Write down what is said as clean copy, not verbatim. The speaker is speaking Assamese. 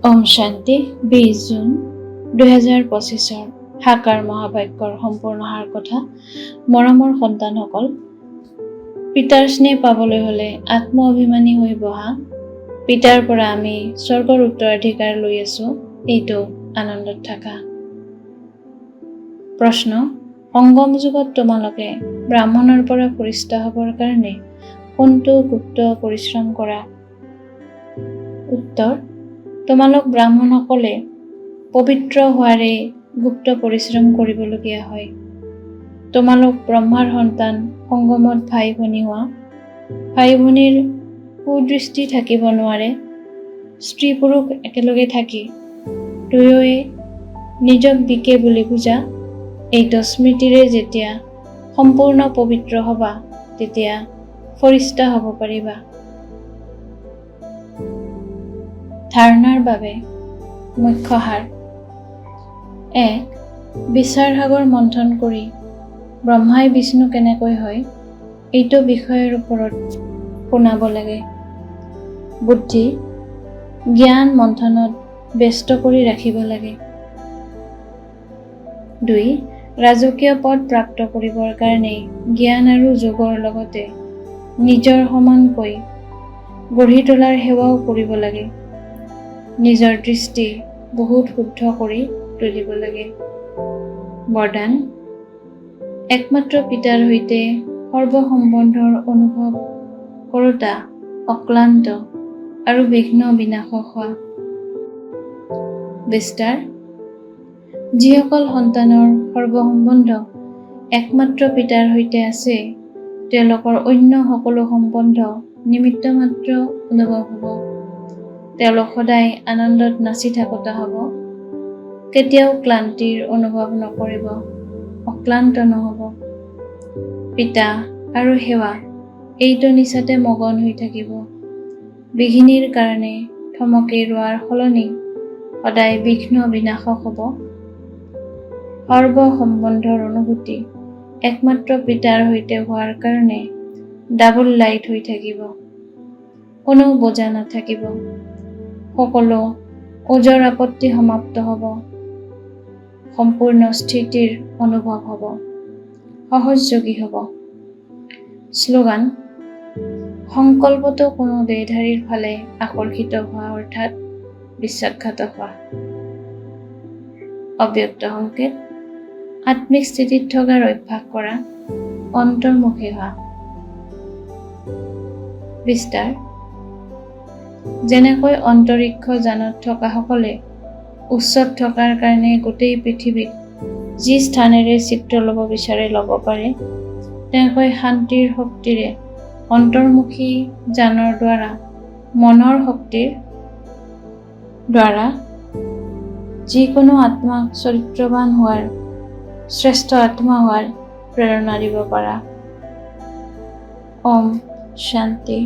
ওম শান্তি 20 জুন 2025 সাকাৰ মহাবাক্যৰ সম্পূৰ্ণ সাৰ কথা। মৰমৰ সন্তানসকল, পিতাৰ স্নেহ পাবলৈ হলে আত্ম অভিমানী হৈ বহা। পিতাৰ পৰা আমি স্বৰ্গৰ উত্তৰাধিকাৰ লৈ আছো, এইটো আনন্দত থাকা। প্ৰশ্ন: সংগম যুগত তোমালোকে ব্ৰাহ্মণৰ পৰা পৰিচিত হবৰ কাৰণে কোনটো গুপ্ত পৰিশ্ৰম কৰা? উত্তৰ: তোমালোক ব্ৰাহ্মণসকলে পবিত্ৰ হোৱাৰে গুপ্ত পৰিশ্ৰম কৰিবলগীয়া হয়। তোমালোক ব্ৰহ্মাৰ সন্তান, সংগমত ভাই ভনী হোৱা। ভাই ভনীৰ কুদৃষ্টি থাকিব নোৱাৰে। স্ত্ৰী পুৰুষ একেলগে থাকি দুয়োৱে নিজক দিকে বুলি বুজা। এইটো স্মৃতিৰে যেতিয়া সম্পূৰ্ণ পবিত্ৰ হবা, তেতিয়া ফৰিষ্টা হ'ব পাৰিবা। ধাৰণাৰ বাবে মুখ্য সাৰ: 1. বিচাৰ সাগৰ মন্থন কৰি ব্ৰহ্মাই বিষ্ণু কেনেকৈ হয়, এইটো বিষয়ৰ ওপৰত শুনাব লাগে। বুদ্ধি জ্ঞান মন্থনত ব্যস্ত কৰি ৰাখিব লাগে। 2. ৰাজকীয় পদ প্ৰাপ্ত কৰিবৰ কাৰণে জ্ঞান আৰু যোগৰ লগতে নিজৰ সমানকৈ গঢ়ি তোলাৰ সেৱাও কৰিব লাগে। নিজৰ দৃষ্টি বহুত শুদ্ধ কৰি তুলিব লাগে। বৰদান: একমাত্ৰ পিতাৰ সৈতে সৰ্বসম্বন্ধৰ অনুভৱ কৰোঁতা অক্লান্ত আৰু বিঘ্ন বিনাশক হোৱা। বিস্তাৰ: যিসকল সন্তানৰ সৰ্বসম্বন্ধ একমাত্ৰ পিতাৰ সৈতে আছে, তেওঁলোকৰ অন্য সকলো সম্বন্ধ নিমিত্ত মাত্ৰ অনুভৱ হ'ব। তেওঁলোক সদায় আনন্দত নাচি থাকোঁতা হ'ব। কেতিয়াও ক্লান্তিৰ অনুভৱ নকৰিব, অক্লান্ত নহ'ব। পিতা আৰু সেৱা এইটো নিচাতে মগন হৈ থাকিব। বিঘিনিৰ কাৰণে থমকি ৰোৱাৰ সলনি সদায় বিঘ্ন বিনাশক হ'ব। সৰ্বসম্বন্ধৰ অনুভূতি একমাত্ৰ পিতাৰ সৈতে হোৱাৰ কাৰণে ডাবল লাইট হৈ থাকিব। কোনো বোজা নাথাকিব। সকলো ওজৰ আপত্তি সমাপ্ত হ'ব। সম্পূৰ্ণ স্থিতিৰ অনুভৱ হ'ব। সহজযোগী হ'ব। শ্লোগান: সংকল্পটো কোনো দেহধাৰীৰ ফালে আকৰ্ষিত হোৱা, অৰ্থাৎ বিশ্বাসঘাত হোৱা। অব্যক্ত সংকেত: আত্মিক স্থিতিত থকাৰ অভ্যাস কৰা, অন্তৰ্মুখী হোৱা। বিস্তাৰ: যেনেকৈ অন্তৰিক্ষ যানত থকা সকলে উচ্চত থকাৰ কাৰণে গোটেই পৃথিৱীত যি স্থানেৰে চিত্ৰ ল'ব বিচাৰে ল'ব পাৰে, তেনেকৈ শান্তিৰ শক্তিৰে অন্তৰ্মুখী যানৰ দ্বাৰা, মনৰ শক্তিৰ দ্বাৰা যিকোনো আত্মাক চৰিত্ৰৱান হোৱাৰ, শ্ৰেষ্ঠ আত্মা হোৱাৰ প্ৰেৰণা দিব পাৰা। ওম শান্তি।